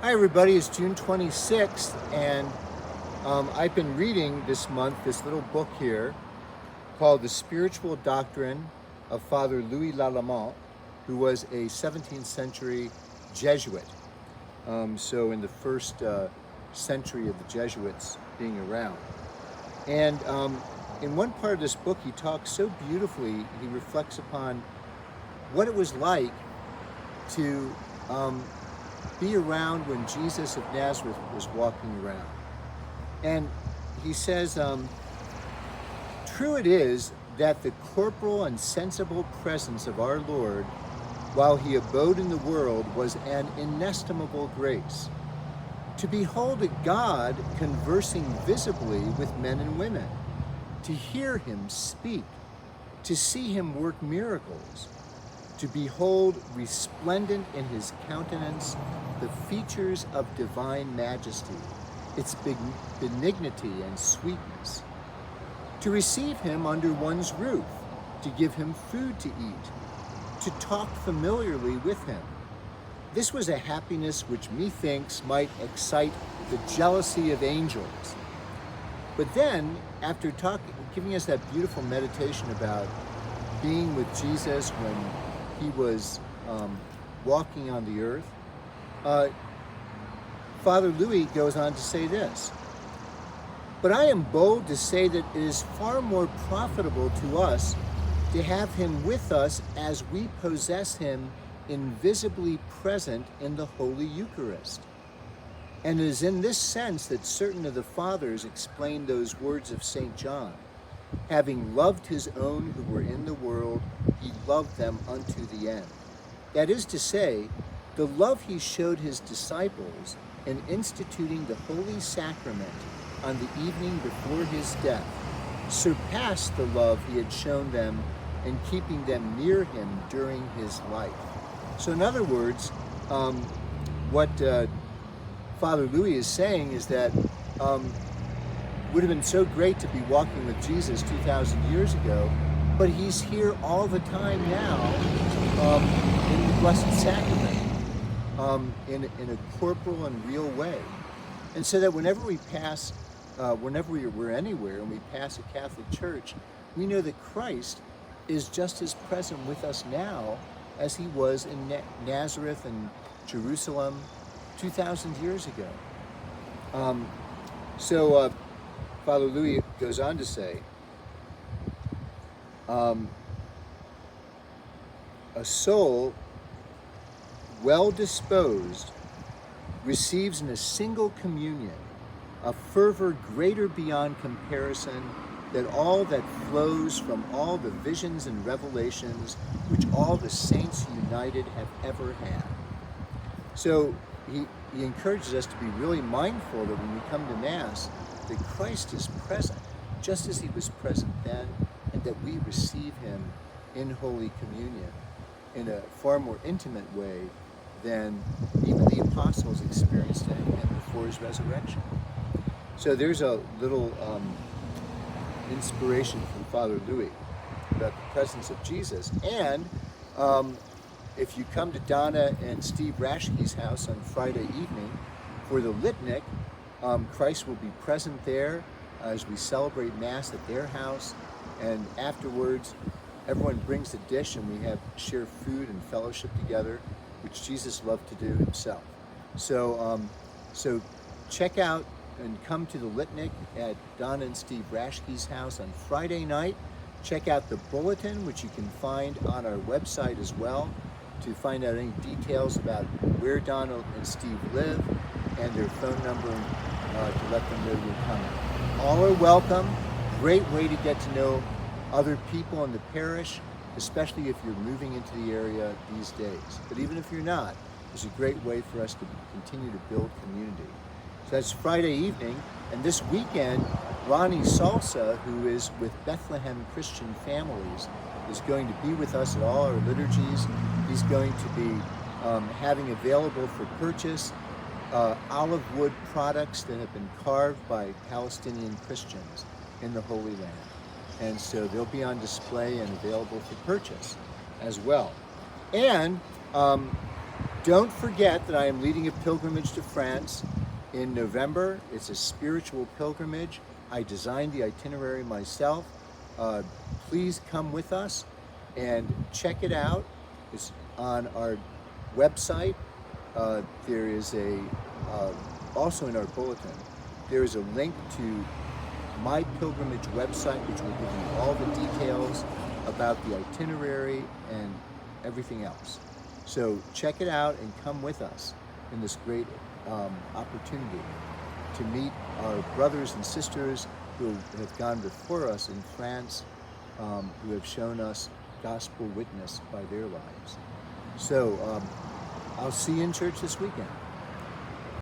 Hi everybody, it's June 26th and I've been reading this month this little book here called The Spiritual Doctrine of Father Louis Lallemant, who was a 17th century Jesuit. So in the first century of the Jesuits being around. And in one part of this book he talks so beautifully, he reflects upon what it was like to be around when Jesus of Nazareth was walking around. And he says, true it is that the corporal and sensible presence of our Lord while he abode in the world was an inestimable grace. To behold a God conversing visibly with men and women, to hear him speak, to see him work miracles, to behold resplendent in his countenance the features of divine majesty, its benignity and sweetness, to receive him under one's roof, to give him food to eat, to talk familiarly with him. This was a happiness which methinks might excite the jealousy of angels. But then, after giving us that beautiful meditation about being with Jesus when he was walking on the earth, Father Louis goes on to say this: but I am bold to say that it is far more profitable to us to have him with us as we possess him invisibly present in the Holy Eucharist. And it is in this sense that certain of the fathers explain those words of St. John: having loved his own who were in the world, he loved them unto the end. That is to say, the love he showed his disciples in instituting the Holy Sacrament on the evening before his death surpassed the love he had shown them in keeping them near him during his life. So in other words, what Father Louis is saying is that would have been so great to be walking with Jesus 2,000 years ago, but he's here all the time now in the Blessed Sacrament, in a corporal and real way. And so that whenever we pass, whenever we're anywhere and we pass a Catholic church, we know that Christ is just as present with us now as he was in Nazareth and Jerusalem 2,000 years ago. So Father Louis goes on to say, a soul well disposed receives in a single communion a fervor greater beyond comparison than all that flows from all the visions and revelations which all the saints united have ever had. So he encourages us to be really mindful that when we come to Mass, that Christ is present just as he was present then, and that we receive him in Holy Communion in a far more intimate way than even the apostles experienced him before his resurrection. So there's a little inspiration from Father Louis about the presence of Jesus. And if you come to Donna and Steve Rashke's house on Friday evening for the Litnik, Christ will be present there as we celebrate Mass at their house. And afterwards, everyone brings a dish and we share food and fellowship together, which Jesus loved to do himself. So, so check out and come to the Litnik at Donna and Steve Rashke's house on Friday night. Check out the bulletin, which you can find on our website as well, to find out any details about where Donna and Steve live and their phone number to let them know you're coming. All are welcome. Great way to get to know other people in the parish, especially if you're moving into the area these days. But even if you're not, it's a great way for us to continue to build community. So that's Friday evening, and this weekend, Ronnie Salsa, who is with Bethlehem Christian Families, is going to be with us at all our liturgies. He's going to be having available for purchase olive wood products that have been carved by Palestinian Christians in the Holy Land. And so they'll be on display and available for purchase as well. And Don't forget that I am leading a pilgrimage to France in November. It's a spiritual pilgrimage. I designed the itinerary myself. Uh, Please come with us and check it out. It's on our website. There is also in our bulletin, there is a link to my pilgrimage website, which will give you all the details about the itinerary and everything else. So check it out and come with us in this great opportunity to meet our brothers and sisters who have gone before us in France, who have shown us gospel witness by their lives. So I'll see you in church this weekend.